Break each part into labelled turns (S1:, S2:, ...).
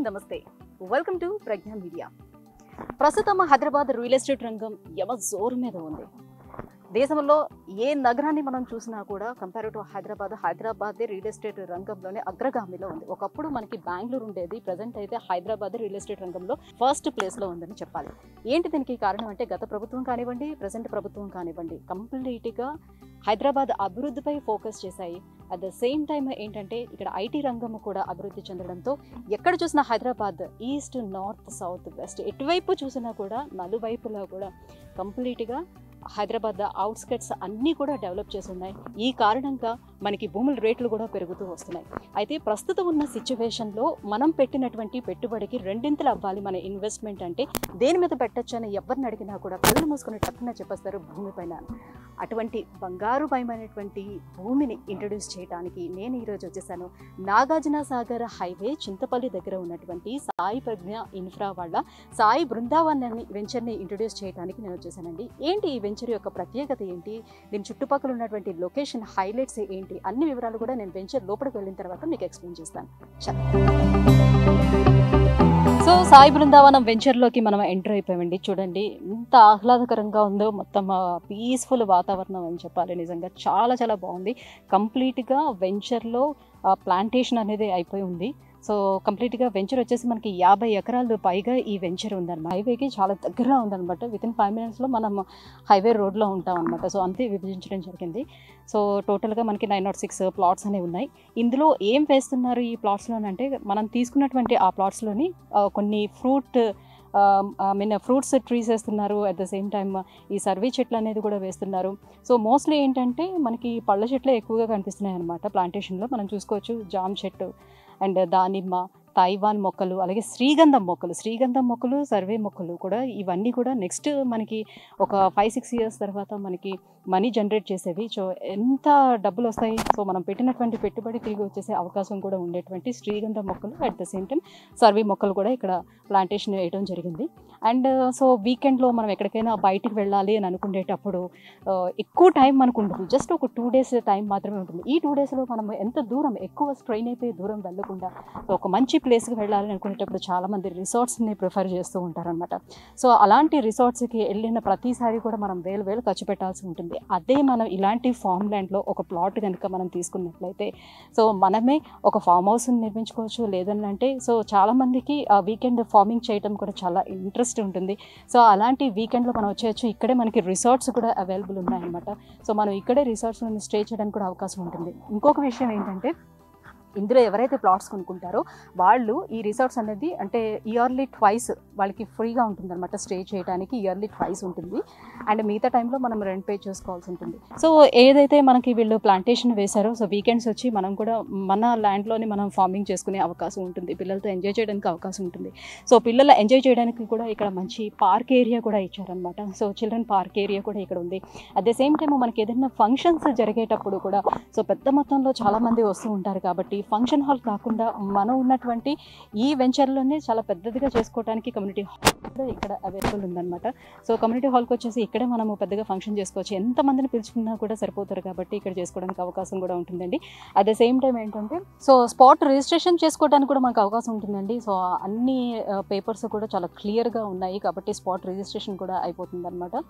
S1: నమస్తే welcome to Pragna media. ప్రస్తుతం Hyderabad real estate రంగం యమ జోరు మీద ఉంది. దేశంలో ఏ నగరాన్ని మనం చూసినా కూడా compare to Hyderabad real estate రంగంలోనే అగ్రగామిలో ఉంది. ఒకప్పుడు మనకి బెంగళూరు ఉండేది, ప్రజెంట్ అయితే హైదరాబాద్ రియల్ ఎస్టేట్ రంగంలో ఫస్ట్ ప్లేస్లో ఉందని చెప్పాలి. ఏంటి దీనికి కారణం అంటే గత ప్రభుత్వం కానివ్వండి, ప్రజెంట్ ప్రభుత్వం కానివ్వండి, కంప్లీట్గా హైదరాబాద్ అభివృద్ధిపై ఫోకస్ చేశాయి. అట్ ద సేమ్ టైం ఏంటంటే ఇక్కడ ఐటీ రంగం కూడా అభివృద్ధి చెందడంతో ఎక్కడ చూసినా Hyderabad east, north, south, west ఎటువైపు చూసినా కూడా నలువైపులా కూడా కంప్లీట్గా హైదరాబాద్ అవుట్స్కట్స్ అన్నీ కూడా డెవలప్ చేసి ఉన్నాయి. ఈ కారణంగా మనకి భూముల రేట్లు కూడా పెరుగుతూ వస్తున్నాయి. అయితే ప్రస్తుతం ఉన్న సిచ్యువేషన్లో మనం పెట్టినటువంటి పెట్టుబడికి రెండింతలు అవ్వాలి మన ఇన్వెస్ట్మెంట్ అంటే దేని మీద పెట్టచ్చు అని ఎవరిని అడిగినా కూడా కళ్ళు మూసుకుని టక్కున చెప్పేస్తారు భూమిపైన. అటువంటి బంగారుమయమైనటువంటి భూమిని ఇంట్రడ్యూస్ చేయడానికి నేను ఈరోజు వచ్చేసాను. నాగార్జున సాగర్ హైవే చింతపల్లి దగ్గర ఉన్నటువంటి సాయి ప్రజ్ఞ ఇన్ఫ్రా వాళ్ళ సాయి బృందావన్ వెంచర్ని ఇంట్రడ్యూస్ చేయడానికి నేను వచ్చేసానండి. ఏంటి ఈ వెంచర్ యొక్క ప్రత్యేకత ఏంటి, దీని చుట్టుపక్కల ఉన్నటువంటి లొకేషన్ హైలైట్స్ ఏంటి, అన్ని వివరాలు కూడా నేను వెంచర్ లోపలికి వెళ్ళిన తర్వాత మీకు ఎక్స్ప్లెయిన్ చేస్తాను. సో సాయి బృందావనం వెంచర్లోకి మనం ఎంటర్ అయిపోయామండి. చూడండి ఎంత ఆహ్లాదకరంగా ఉందో, మొత్తం పీస్ఫుల్ వాతావరణం అని చెప్పాలి. నిజంగా చాలా చాలా బాగుంది. కంప్లీట్గా వెంచర్లో ప్లాంటేషన్ అనేది అయిపోయి ఉంది. సో కంప్లీట్గా వెంచర్ వచ్చేసి మనకి 50 ఎకరాలు పైగా ఈ వెంచర్ ఉందన్నమాట. హైవేకి చాలా దగ్గరగా ఉందన్నమాట. వితిన్ 5 minutes మనం హైవే రోడ్లో ఉంటాం అనమాట. సో అంతే విభజించడం జరిగింది. సో టోటల్గా మనకి 906 ప్లాట్స్ అనేవి ఉన్నాయి. ఇందులో ఏం వేస్తున్నారు ఈ ప్లాట్స్లోనంటే మనం తీసుకున్నటువంటి ఆ ప్లాట్స్లోని కొన్ని ఫ్రూట్స్ ట్రీస్ వేస్తున్నారు. అట్ ద సేమ్ టైమ్ ఈ సర్వీ చెట్లు అనేది కూడా వేస్తున్నారు. సో మోస్ట్లీ ఏంటంటే మనకి పళ్ళ చెట్లే ఎక్కువగా కనిపిస్తున్నాయి అనమాట ప్లాంటేషన్లో. మనం చూసుకోవచ్చు జామ చెట్టు అండ్ దానిమ్మ, తైవాన్ మొక్కలు, అలాగే శ్రీగంధం మొక్కలు, సర్వే మొక్కలు కూడా ఇవన్నీ కూడా నెక్స్ట్ మనకి ఒక 5-6 years తర్వాత మనకి మనీ జనరేట్ చేసేవి. సో ఎంత డబ్బులు వస్తాయి, సో మనం పెట్టినటువంటి పెట్టుబడి తిరిగి వచ్చేసే అవకాశం కూడా ఉండేటువంటి శ్రీగంధం మొక్కలు, at the same time survey మొక్కలు కూడా ఇక్కడ ప్లాంటేషన్ వేయడం జరిగింది. అండ్ సో వీకెండ్లో మనం ఎక్కడికైనా బయటికి వెళ్ళాలి అని అనుకునేటప్పుడు ఎక్కువ టైం మనకు ఉండదు, జస్ట్ ఒక 2 days టైం మాత్రమే ఉంటుంది. ఈ 2 daysలో మనం ఎంత దూరం ఎక్కువ స్ట్రెయిన్ అయిపోయి దూరం వెళ్ళకుండా ఒక మంచి ప్లేస్కి వెళ్ళాలని అనుకునేటప్పుడు చాలామంది రిసార్ట్స్ని ప్రిఫర్ చేస్తూ ఉంటారనమాట. సో అలాంటి రిసార్ట్స్కి వెళ్ళిన ప్రతిసారి కూడా మనం వేలు ఖర్చు పెట్టాల్సి ఉంటుంది. అదే మనం ఇలాంటి ఫామ్ ల్యాండ్లో ఒక ప్లాట్ కనుక మనం తీసుకున్నట్లయితే సో మనమే ఒక ఫామ్ హౌస్ని నిర్మించుకోవచ్చు. లేదంటే సో చాలామందికి వీకెండ్ ఫార్మింగ్ చేయడం కూడా చాలా ఇంట్రెస్ట్ ఉంటుంది. సో అలాంటి వీకెండ్లో మనం వచ్చేయచ్చు. ఇక్కడే మనకి రిసార్ట్స్ కూడా అవైలబుల్ ఉన్నాయన్నమాట. సో మనం ఇక్కడే రిసార్ట్స్లో స్టే చేయడానికి కూడా అవకాశం ఉంటుంది. ఇంకొక విషయం ఏంటంటే ఇందులో ఎవరైతే ప్లాట్స్ కొనుక్కుంటారో వాళ్ళు ఈ రిసార్ట్స్ అనేది అంటే ఇయర్లీ ట్వైస్ వాళ్ళకి ఫ్రీగా ఉంటుంది అనమాట. స్టే చేయడానికి ఇయర్లీ ట్వైస్ ఉంటుంది. అండ్ మిగతా టైంలో మనం రెంట్ పే చేసుకోవాల్సి ఉంటుంది. సో ఏదైతే మనకి వీళ్ళు ప్లాంటేషన్ వేశారో సో వీకెండ్స్ వచ్చి మనం కూడా మన ల్యాండ్లోని మనం ఫార్మింగ్ చేసుకునే అవకాశం ఉంటుంది. పిల్లలతో ఎంజాయ్ చేయడానికి అవకాశం ఉంటుంది. సో పిల్లలు ఎంజాయ్ చేయడానికి కూడా ఇక్కడ మంచి పార్క్ ఏరియా కూడా ఇచ్చారనమాట. సో చిల్డ్రన్ పార్క్ ఏరియా కూడా ఇక్కడ ఉంది. అట్ ద సేమ్ టైం మనకి ఏదైనా ఫంక్షన్స్ జరిగేటప్పుడు కూడా సో పెద్ద మొత్తంలో చాలామంది వస్తూ ఉంటారు కాబట్టి ఫంక్షన్ హాల్ కాకుండా మనం ఉన్నటువంటి ఈ వెంచర్లోనే చాలా పెద్దదిగా చేసుకోవడానికి కమ్యూనిటీ హాల్ కూడా ఇక్కడ అవైలబుల్ ఉందన్నమాట. సో కమ్యూనిటీ హాల్కి వచ్చేసి ఇక్కడే మనము పెద్దగా ఫంక్షన్ చేసుకోవచ్చు. ఎంతమందిని పిలుచుకున్నా కూడా సరిపోతారు కాబట్టి ఇక్కడ చేసుకోవడానికి అవకాశం కూడా ఉంటుందండి. అట్ ద సేమ్ టైం ఏంటంటే సో స్పాట్ రిజిస్ట్రేషన్ చేసుకోవడానికి కూడా మనకు అవకాశం ఉంటుందండి. సో అన్ని పేపర్స్ కూడా చాలా క్లియర్గా ఉన్నాయి కాబట్టి స్పాట్ రిజిస్ట్రేషన్ కూడా అయిపోతుంది అనమాట.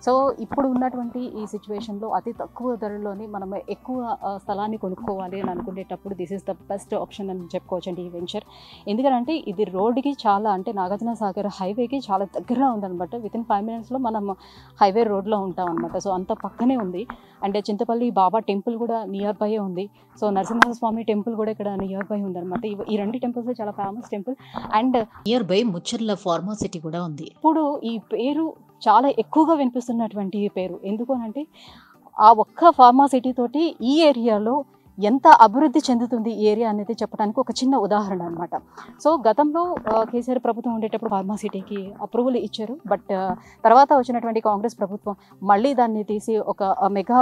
S1: సో ఇప్పుడు ఉన్నటువంటి ఈ సిచ్యువేషన్లో అతి తక్కువ ధరలోని మనం ఎక్కువ స్థలాన్ని కొనుక్కోవాలి అని అనుకునేటప్పుడు this is the best option అని చెప్పుకోవచ్చండి ఈ వెంచర్. ఎందుకంటే ఇది రోడ్డుకి చాలా అంటే నాగార్జున సాగర్ హైవేకి చాలా దగ్గరగా ఉందన్నమాట. వితిన్ 5 minutesలో మనం హైవే రోడ్లో ఉంటాం అనమాట. సో అంత పక్కనే ఉంది. అండ్ చింతపల్లి బాబా టెంపుల్ కూడా నియర్ బై ఉంది. సో నరసింహస్వామి టెంపుల్ కూడా ఇక్కడ నియర్ బై ఉందన్నమాట. ఈ 2 టెంపుల్స్ చాలా famous temple. And
S2: nearby Mucherla pharma city కూడా ఉంది.
S1: ఇప్పుడు ఈ పేరు చాలా ఎక్కువగా వినిపిస్తున్నటువంటి పేరు ఎందుకు అంటే ఆ ఒక్క ఫార్మాసిటీ తోటి ఈ ఏరియాలో ఎంత అభివృద్ధి చెందుతుంది ఈ ఏరియా అనేది చెప్పడానికి ఒక చిన్న ఉదాహరణ అనమాట. సో గతంలో కేసీఆర్ ప్రభుత్వం ఉండేటప్పుడు ఫార్మాసిటీకి అప్రూవల్ ఇచ్చారు. బట్ తర్వాత వచ్చినటువంటి కాంగ్రెస్ ప్రభుత్వం మళ్ళీ దాన్ని తీసి ఒక మెగా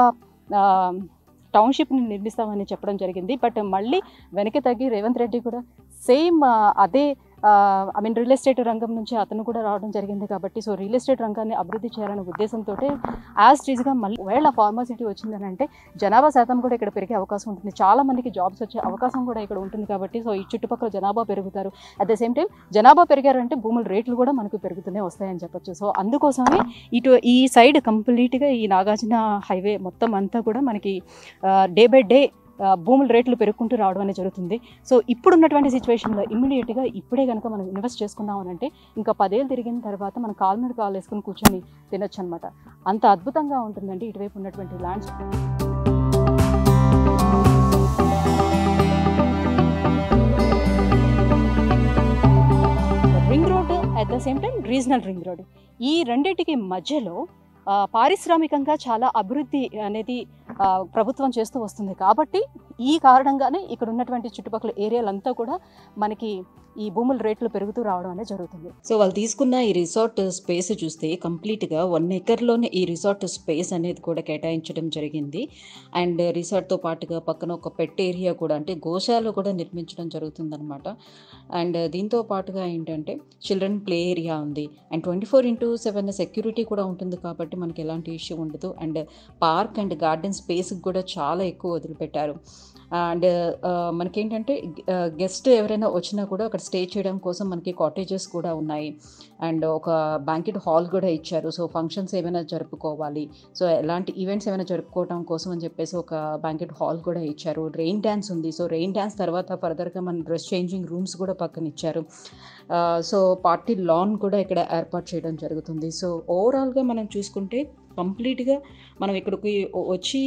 S1: టౌన్షిప్ని నిర్మిస్తామని చెప్పడం జరిగింది. బట్ మళ్ళీ వెనక్కి తగ్గి రేవంత్ రెడ్డి కూడా సేమ్ అదే ఐ మీన్ రియల్ ఎస్టేట్ రంగం నుంచి అతను కూడా రావడం జరిగింది కాబట్టి సో రియల్ ఎస్టేట్ రంగాన్ని అభివృద్ధి చేయాలనే ఉద్దేశంతో యాజ్ టీజ్గా మళ్ళీ ఒకవేళ ఫార్మాసిటీ వచ్చిందని అంటే జనాభా శాతం కూడా ఇక్కడ పెరిగే అవకాశం ఉంటుంది, చాలా మందికి జాబ్స్ వచ్చే అవకాశం కూడా ఇక్కడ ఉంటుంది కాబట్టి సో ఈ చుట్టుపక్కల జనాభా పెరుగుతారు. అట్ ద సేమ్ టైం జనాభా పెరిగారంటే భూముల రేట్లు కూడా మనకు పెరుగుతూనే వస్తాయని చెప్పొచ్చు. సో అందుకోసమే ఈ సైడ్ కంప్లీట్గా ఈ నాగార్జున హైవే మొత్తం అంతా కూడా మనకి డే బై డే భూముల రేట్లు పెరుగుకుంటూ రావడం అనేది జరుగుతుంది. సో ఇప్పుడున్నటువంటి సిచ్యువేషన్లో ఇమ్మీడియట్గా ఇప్పుడే కనుక మనం ఇన్వెస్ట్ చేసుకున్నాం అని అంటే ఇంకా 10 ఏళ్ళు తిరిగిన తర్వాత మనం కాలు మీద కాలు వేసుకుని కూర్చొని తినొచ్చు అనమాట. అంత అద్భుతంగా ఉంటుందండి ఇటువైపు ఉన్నటువంటి lands. Ring road at the same time regional ring road, ఈ రెండింటికి మధ్యలో పారిశ్రామికంగా చాలా అభివృద్ధి అనేది ప్రభుత్వం చేస్తూ వస్తుంది కాబట్టి ఈ కారణంగానే ఇక్కడ ఉన్నటువంటి చుట్టుపక్కల ఏరియాలంతా కూడా మనకి ఈ భూముల రేట్లు పెరుగుతూ రావడం అనేది జరుగుతుంది.
S2: సో వాళ్ళు తీసుకున్న ఈ రిసార్ట్ స్పేస్ చూస్తే కంప్లీట్గా 1 ఎకర్లోనే ఈ రిసార్ట్ స్పేస్ అనేది కూడా కేటాయించడం జరిగింది. అండ్ రిసార్ట్తో పాటుగా పక్కన ఒక పెట్ ఏరియా కూడా అంటే గోశాల కూడా నిర్మించడం జరుగుతుందన్నమాట. అండ్ దీంతో పాటుగా ఏంటంటే చిల్డ్రన్ ప్లే ఏరియా ఉంది అండ్ 24/7 సెక్యూరిటీ కూడా ఉంటుంది కాబట్టి మనకి ఎలాంటి ఇష్యూ ఉండదు. అండ్ పార్క్ అండ్ గార్డెన్ స్పేస్కి కూడా చాలా ఎక్కువ వదిలిపెట్టారు. అండ్ మనకేంటంటే గెస్ట్ ఎవరైనా వచ్చినా కూడా అక్కడ స్టే చేయడం కోసం మనకి కాటేజెస్ కూడా ఉన్నాయి. అండ్ ఒక బ్యాంకెట్ హాల్ కూడా ఇచ్చారు. సో ఫంక్షన్స్ ఏమైనా జరుపుకోవాలి, సో ఎలాంటి ఈవెంట్స్ ఏమైనా జరుపుకోవడం కోసం అని చెప్పేసి ఒక బ్యాంకెట్ హాల్ కూడా ఇచ్చారు. రెయిన్ డ్యాన్స్ ఉంది. సో రెయిన్ డ్యాన్స్ తర్వాత ఫర్దర్గా మన డ్రెస్ చేంజింగ్ రూమ్స్ కూడా పక్కన ఇచ్చారు. సో పార్టీ లాన్ కూడా ఇక్కడ ఏర్పాటు చేయడం జరుగుతుంది. సో ఓవరాల్గా మనం చూసుకుంటే కంప్లీట్గా మనం ఇక్కడికి వచ్చి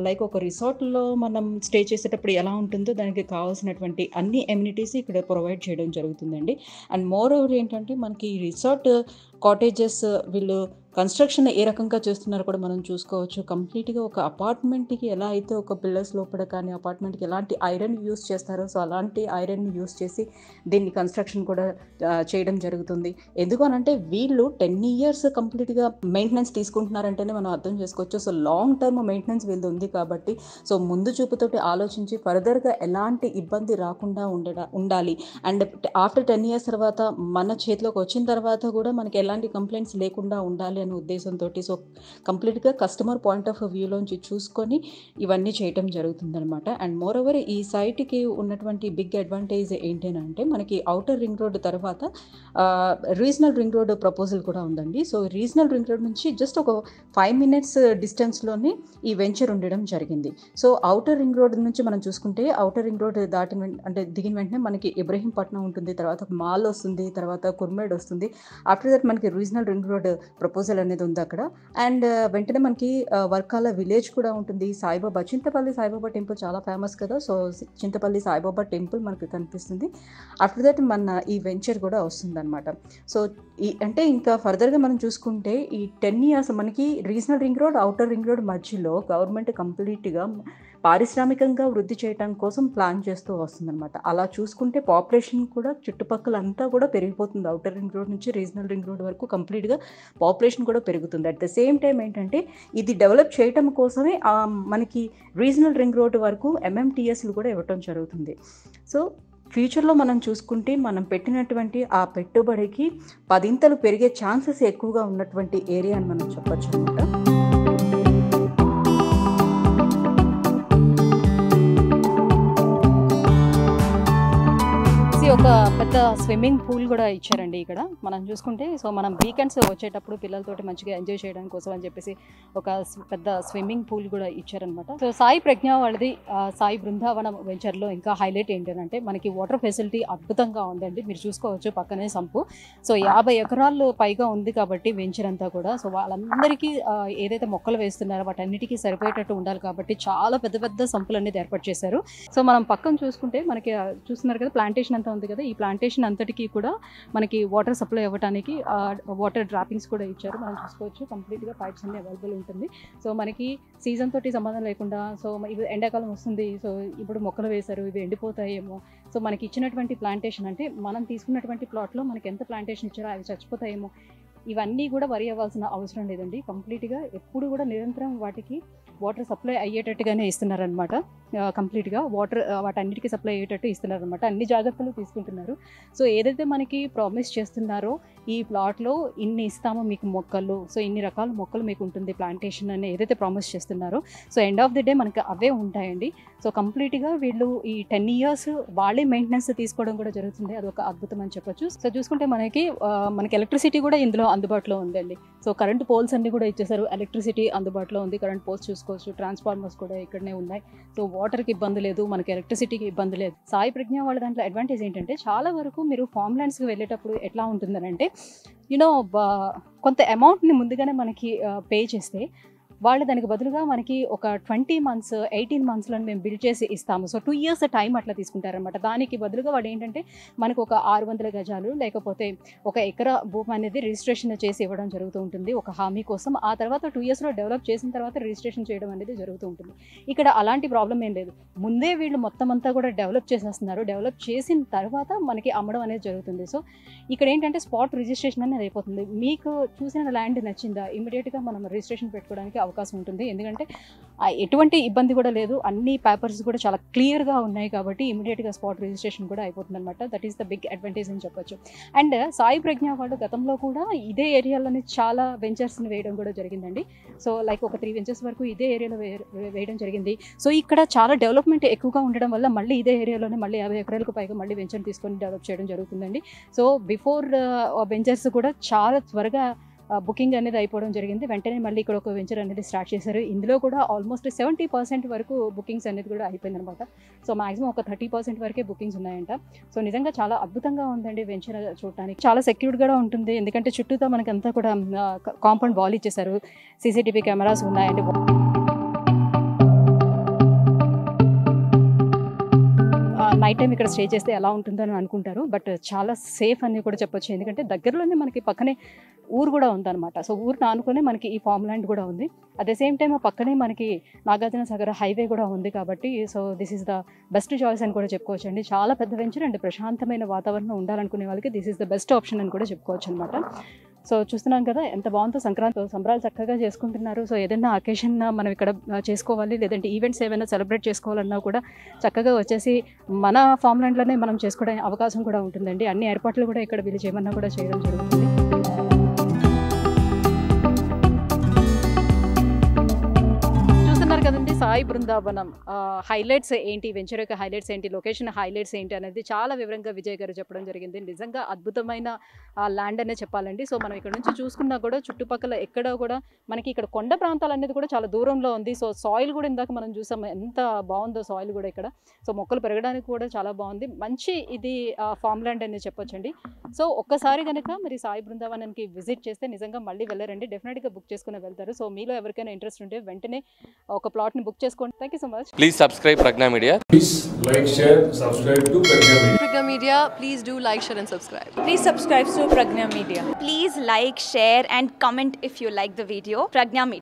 S2: లైక్ ఒక రిసార్ట్లో మనం స్టే చేసేటప్పుడు ఎలా ఉంటుందో దానికి కావాల్సినటువంటి అన్ని ఎమ్యూనిటీస్ ఇక్కడ ప్రొవైడ్ చేయడం జరుగుతుందండి. అండ్ మోర్ ఓవర్ ఏంటంటే మనకి రిసార్ట్ కాటేజెస్ వీళ్ళు కన్స్ట్రక్షన్ ఏ రకంగా చేస్తున్నారో కూడా మనం చూసుకోవచ్చు. కంప్లీట్గా ఒక అపార్ట్మెంట్కి ఎలా అయితే ఒక పిల్లర్స్ లోపల కానీ అపార్ట్మెంట్కి ఎలాంటి ఐరన్ యూస్ చేస్తారో సో అలాంటి ఐరన్ యూస్ చేసి దీన్ని కన్స్ట్రక్షన్ కూడా చేయడం జరుగుతుంది. ఎందుకు అనంటే వీళ్ళు 10 years కంప్లీట్గా మెయింటెనెన్స్ తీసుకుంటున్నారంటేనే మనం అర్థం చేసుకోవచ్చు. సో లాంగ్ టర్మ్ మెయింటెనెన్స్ వీళ్ళు ఉంది కాబట్టి సో ముందు చూపుతోటి ఆలోచించి ఫర్దర్గా ఎలాంటి ఇబ్బంది రాకుండా ఉండాలి. అండ్ ఆఫ్టర్ 10 years తర్వాత మన చేతిలోకి వచ్చిన తర్వాత కూడా మనకి ఎలాంటి కంప్లైంట్స్ లేకుండా ఉండాలి అనే ఉద్దేశంతో సో కంప్లీట్గా కస్టమర్ పాయింట్ ఆఫ్ వ్యూలోంచి చూసుకొని ఇవన్నీ చేయటం జరుగుతుందనమాట. అండ్ మోర్ ఓవర్ ఈ సైట్కి ఉన్నటువంటి బిగ్ అడ్వాంటేజ్ ఏంటంటే మనకి ఔటర్ రింగ్ రోడ్ తర్వాత రీజనల్ రింగ్ రోడ్ ప్రపోజల్ కూడా ఉందండి. సో రీజనల్ రింగ్ రోడ్ నుంచి జస్ట్ ఒక 5 minutes డిస్టెన్స్లోనే ఈ వెంచర్ ఉండడం జరిగింది. సో ఔటర్ రింగ్ రోడ్ నుంచి మనం చూసుకుంటే ఔటర్ రింగ్ రోడ్ అంటే దిగిన వెంటనే మనకి ఇబ్రహీంపట్నం ఉంటుంది, తర్వాత మాల్ వస్తుంది, తర్వాత కుర్మేడ్ వస్తుంది. ఆఫ్టర్ దట్ మనకి రీజనల్ రింగ్ రోడ్ ప్రపోజల్ అనేది ఉంది అక్కడ. అండ్ వెంటనే మనకి వర్కాల విలేజ్ కూడా ఉంటుంది. సాయిబాబా చింతపల్లి సాయిబాబా టెంపుల్ చాలా ఫేమస్ కదా, సో చింతపల్లి సాయిబాబా టెంపుల్ మనకి కనిపిస్తుంది. ఆఫ్టర్ దట్ మన ఈ వెంచర్ కూడా వస్తుంది అనమాట. సో అంటే ఇంకా ఫర్దర్గా మనం చూసుకుంటే ఈ 10 years మనకి regional ring road outer ring road మధ్యలో గవర్నమెంట్ కంప్లీట్గా పారిశ్రామికంగా వృద్ధి చేయడం కోసం ప్లాన్ చేస్తూ వస్తుందన్నమాట. అలా చూసుకుంటే పాపులేషన్ కూడా చుట్టుపక్కల అంతా కూడా పెరిగిపోతుంది. ఔటర్ రింగ్ రోడ్ నుంచి రీజనల్ రింగ్ రోడ్ వరకు కంప్లీట్గా పాపులేషన్ కూడా పెరుగుతుంది. అట్ ద సేమ్ టైం ఏంటంటే ఇది డెవలప్ చేయటం కోసమే మనకి రీజనల్ రింగ్ రోడ్ వరకు MMTSలు కూడా ఇవ్వటం జరుగుతుంది. సో ఫ్యూచర్లో మనం చూసుకుంటే మనం పెట్టినటువంటి ఆ పెట్టుబడికి 10 పెరిగే ఛాన్సెస్ ఎక్కువగా ఉన్నటువంటి ఏరియా అని మనం చెప్పొచ్చు అనమాట.
S1: ఒక పెద్ద స్విమ్మింగ్ పూల్ కూడా ఇచ్చారండి ఇక్కడ మనం చూసుకుంటే. సో మనం వీకెండ్స్ వచ్చేటప్పుడు పిల్లలతోటి మంచిగా ఎంజాయ్ చేయడం కోసం అని చెప్పేసి ఒక పెద్ద స్విమ్మింగ్ పూల్ కూడా ఇచ్చారనమాట. సో సాయి ప్రజ్ఞ వాళ్ళది సాయి బృందావనం వెంచర్లో ఇంకా హైలైట్ ఏంటంటే మనకి వాటర్ ఫెసిలిటీ అద్భుతంగా ఉందండి. మీరు చూసుకోవచ్చు పక్కనే సంపు. సో 50 ఎకరాలు పైగా ఉంది కాబట్టి వెంచర్ అంతా కూడా. సో వాళ్ళందరికీ ఏదైతే మొక్కలు వేస్తున్నారో వాటన్నిటికీ సరిపోయేటట్టు ఉండాలి కాబట్టి చాలా పెద్ద పెద్ద సంపులు అనేది ఏర్పాటు చేశారు. సో మనం పక్కన చూసుకుంటే మనకి చూస్తున్నారు కదా ప్లాంటేషన్ అంతా ఉంది కదా, ఈ ప్లాంటేషన్ అంతటికీ కూడా మనకి వాటర్ సప్లై అవ్వడానికి వాటర్ డ్రాపింగ్స్ కూడా ఇచ్చారు. మనం చూసుకోవచ్చు కంప్లీట్గా పైప్స్ అన్ని అవైలబుల్ ఉంటుంది. సో మనకి సీజన్ తోటి సంబంధం లేకుండా సో ఇది ఎండాకాలం వస్తుంది, సో ఇప్పుడు మొక్కలు వేశారు ఇవి ఎండిపోతాయేమో, సో మనకి ఇచ్చినటువంటి ప్లాంటేషన్ అంటే మనం తీసుకున్నటువంటి ప్లాట్లో మనకి ఎంత ప్లాంటేషన్ ఇచ్చారో అవి చచ్చిపోతాయేమో, ఇవన్నీ కూడా వరి అవ్వాల్సిన అవసరం లేదండి. కంప్లీట్గా ఎప్పుడు కూడా నిరంతరం వాటికి వాటర్ సప్లై అయ్యేటట్టుగానే ఇస్తున్నారనమాట. కంప్లీట్గా వాటర్ వాటన్నిటికీ సప్లై అయ్యేటట్టు ఇస్తున్నారనమాట. అన్ని జాగ్రత్తలు తీసుకుంటున్నారు. సో ఏదైతే మనకి ప్రామిస్ చేస్తున్నారో ఈ ప్లాట్లో ఇన్ని ఇస్తామో మీకు మొక్కలు, సో ఇన్ని రకాల మొక్కలు మీకు ఉంటుంది ప్లాంటేషన్ అని ఏదైతే ప్రామిస్ చేస్తున్నారో, so end of the day మనకి అవే ఉంటాయండి. సో కంప్లీట్గా వీళ్ళు ఈ 10 years వాళ్ళే మెయింటెనెన్స్ తీసుకోవడం కూడా జరుగుతుంది. అదొక అద్భుతం అని చెప్పొచ్చు. సో చూసుకుంటే మనకి ఎలక్ట్రిసిటీ కూడా ఇందులో అందుబాటులో ఉందండి. సో కరెంట్ పోల్స్ అన్ని కూడా ఇచ్చేసారు. ఎలక్ట్రిసిటీ అందుబాటులో ఉంది. కరెంట్ పోల్స్ చూసుకోవచ్చు. ట్రాన్స్ఫార్మర్స్ కూడా ఇక్కడనే ఉన్నాయి. సో వాటర్కి ఇబ్బంది లేదు, మనకి ఎలక్ట్రిసిటీకి ఇబ్బంది లేదు. సాయి ప్రజ్ఞ వాళ్ళ దాంట్లో అడ్వాంటేజ్ ఏంటంటే చాలా వరకు మీరు ఫామ్ ల్యాండ్స్కి వెళ్ళేటప్పుడు ఎట్లా ఉంటుందనంటే కొంత అమౌంట్ని ముందుగానే మనకి పే చేస్తే వాళ్ళు దానికి బదులుగా మనకి ఒక 20 months 18 monthsలో మేము బిల్డ్ చేసి ఇస్తాము. సో 2 years టైం అట్లా తీసుకుంటారనమాట. దానికి బదులుగా వాళ్ళు ఏంటంటే మనకు ఒక 600 గజాలు లేకపోతే 1 ఎకరా భూమి అనేది రిజిస్ట్రేషన్ చేసి ఇవ్వడం జరుగుతూ ఉంటుంది ఒక హామీ కోసం. ఆ తర్వాత 2 yearsలో డెవలప్ చేసిన తర్వాత రిజిస్ట్రేషన్ చేయడం అనేది జరుగుతూ ఉంటుంది. ఇక్కడ అలాంటి ప్రాబ్లం ఏం లేదు. ముందే వీళ్ళు మొత్తం అంతా కూడా డెవలప్ చేసేస్తున్నారు. డెవలప్ చేసిన తర్వాత మనకి అమ్మడం అనేది జరుగుతుంది. సో ఇక్కడ ఏంటంటే స్పాట్ రిజిస్ట్రేషన్ అనేది అయిపోతుంది. మీకు చూసిన ల్యాండ్ నచ్చిందా, ఇమీడియట్గా మనం రిజిస్ట్రేషన్ పెట్టుకోవడానికి అవకాశం ఉంటుంది. ఎందుకంటే ఎటువంటి ఇబ్బంది కూడా లేదు. అన్ని పేపర్స్ కూడా చాలా క్లియర్గా ఉన్నాయి కాబట్టి ఇమీడియట్గా స్పాట్ రిజిస్ట్రేషన్ కూడా అయిపోతుంది అనమాట. That is the big advantage అని చెప్పొచ్చు. అండ్ సాయి ప్రజ్ఞ వాళ్ళు గతంలో కూడా ఇదే ఏరియాలోనే చాలా వెంచర్స్ని వేయడం కూడా జరిగిందండి. సో లైక్ ఒక 3 వెంచర్స్ వరకు ఇదే ఏరియాలో వేయడం జరిగింది. సో ఇక్కడ చాలా డెవలప్మెంట్ ఎక్కువగా ఉండడం వల్ల మళ్ళీ ఇదే ఏరియాలోనే మళ్ళీ 50 ఎకరాలకు పైగా మళ్ళీ వెంచర్ని తీసుకొని డెవలప్ చేయడం జరుగుతుందండి. సో బిఫోర్ వెంచర్స్ కూడా చాలా త్వరగా బుకింగ్ అనేది అయిపోవడం జరిగింది. వెంటనే మళ్ళీ ఇక్కడ ఒక వెంచర్ అనేది స్టార్ట్ చేశారు. ఇందులో కూడా ఆల్మోస్ట్ 70% వరకు బుకింగ్స్ అనేది కూడా అయిపోయింది అనమాట. సో మాక్సిమం ఒక 30% వరకే బుకింగ్స్ ఉన్నాయంట. సో నిజంగా చాలా అద్భుతంగా ఉందండి వెంచర్ చూడటానికి. చాలా సెక్యూర్డ్ కూడా ఉంటుంది. ఎందుకంటే చుట్టూతో మనకంతా కూడా కాంపౌండ్ వాల్ ఇచ్చేసారు. CCTV కెమెరాస్ ఉన్నాయండి. నైట్ టైం ఇక్కడ స్టే చేస్తే ఎలా ఉంటుందని అనుకుంటారు. బట్ చాలా సేఫ్ అని కూడా చెప్పొచ్చు. ఎందుకంటే దగ్గరలోనే మనకి పక్కనే ఊరు కూడా ఉందన్నమాట. సో ఊరిని ఆనుకునే మనకి ఈ ఫామ్ ల్యాండ్ కూడా ఉంది. అట్ ద సేమ్ టైం పక్కనే మనకి నాగార్జునసాగర్ హైవే కూడా ఉంది కాబట్టి so this is the best choice అని కూడా చెప్పుకోవచ్చు అండి. చాలా పెద్ద వెంచర్ అండ్ ప్రశాంతమైన వాతావరణం ఉండాలనుకునే వాళ్ళకి this is the best option అని కూడా చెప్పుకోవచ్చు అనమాట. సో చూస్తున్నాం కదా ఎంత బాగుందో. సంక్రాంతి సంబరాలు చక్కగా చేసుకుంటున్నారు. సో ఏదైనా అకేషన్ మనం ఇక్కడ చేసుకోవాలి, లేదంటే ఈవెంట్స్ ఏమైనా సెలబ్రేట్ చేసుకోవాలన్నా కూడా చక్కగా వచ్చేసి మన ఫామ్ ల్యాండ్లోనే మనం చేసుకోవడానికి అవకాశం కూడా ఉంటుందండి. అన్ని ఏర్పాట్లు కూడా ఇక్కడ వీళ్ళు చేయమన్నా కూడా చేయడం జరుగుతుంది. కదండి సాయి బృందావనం హైలైట్స్ ఏంటి, వెంచర్ యొక్క హైలైట్స్ ఏంటి, లొకేషన్ హైలైట్స్ ఏంటి అనేది చాలా వివరంగా విజయ్ గారు చెప్పడం జరిగింది. నిజంగా అద్భుతమైన ల్యాండ్ అనే చెప్పాలండి. సో మనం ఇక్కడ నుంచి చూసుకున్నా కూడా చుట్టుపక్కల ఎక్కడ కూడా మనకి ఇక్కడ కొండ ప్రాంతాలు అనేది కూడా చాలా దూరంలో ఉంది. సో సాయిల్ కూడా ఇందాక మనం చూసాం ఎంత బాగుందో సాయిల్ కూడా ఇక్కడ. సో మొక్కలు పెరగడానికి కూడా చాలా బాగుంది. మంచి ఇది ఫామ్ ల్యాండ్ అనేది చెప్పొచ్చండి. సో ఒక్కసారి కనుక మరి సాయి బృందావనానికి విజిట్ చేస్తే నిజంగా మళ్ళీ వెళ్ళారండి. డెఫినెట్గా బుక్ చేసుకుని వెళ్తారు. సో మీలో ఎవరికైనా ఇంట్రెస్ట్ ఉంటే వెంటనే ఒక ప్లాట్ని బుక్ చేసుకోండి. Thank you so much.
S3: Please subscribe Pragna Media.
S4: Please like, share, subscribe to Pragna Media.
S5: Pragna Media, please do like, share and subscribe.
S6: Please subscribe to Pragna Media.
S7: Please like, share and comment if you like the video. Pragna Media.